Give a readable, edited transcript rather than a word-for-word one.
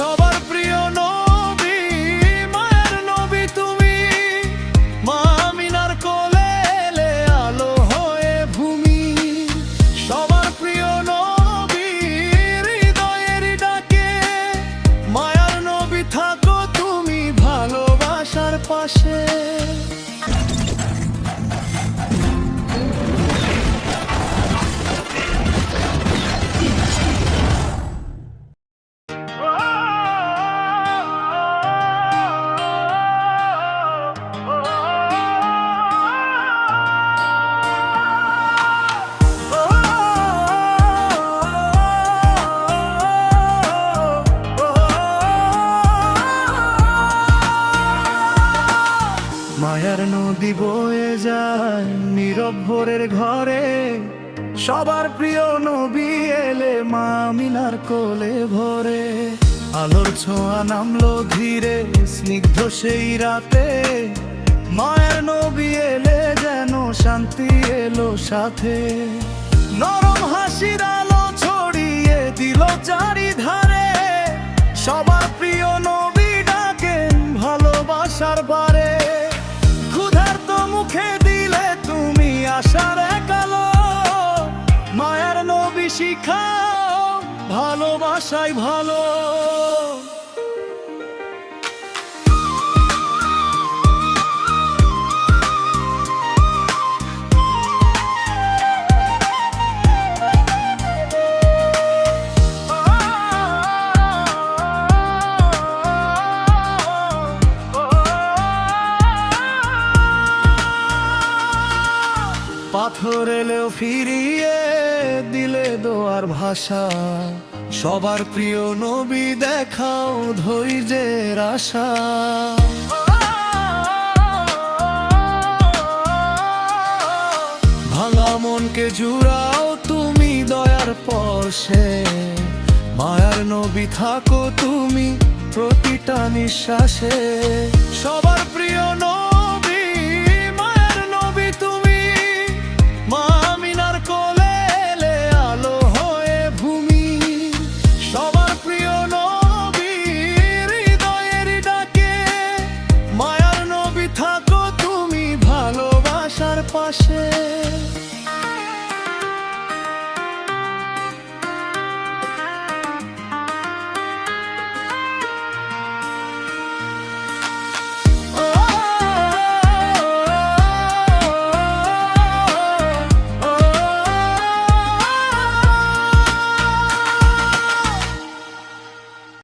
সবার প্রিয় নবী, মায়ের নবী তুমি। মা আমিনার কোলে এলে আলো হয়ে ভূমি। সবার প্রিয় নবী, হৃদয়ের ডাকে মায়ার নবী থাকো তুমি ভালোবাসার পাশে। মায়ার নদী বয়ে যায় নীরব ভোরের ঘরে। সবার প্রিয় নবী এলে মা আমিনার কোলে ভরে। আলোর ছোঁয়া নামলো ধীরে স্নিগ্ধ সেই রাতে। মায়ের নবী এলে যেন শান্তি এলো সাথে। নরম হাসির আলো ছড়িয়ে দিল চারিধারে। সবার প্রিয় নবী ডাকেন ভালোবাসার বারে। ক্ষুধার্ত মুখে দিলে তুমি আশার এক আলো। মায়ার নবী শিখাও ভালোবাসাই ভালো। পাথর এলেও ফিরিয়ে দিলে দোয়ার ভাষা। সবার প্রিয় নবী দেখাও ধৈর্যের আশা। ভাঙা মনকে জুড়াও তুমি দয়ার পরশে। মায়ার নবী থাকো তুমি প্রতিটা নিঃশ্বাসে। সবার প্রিয় নবী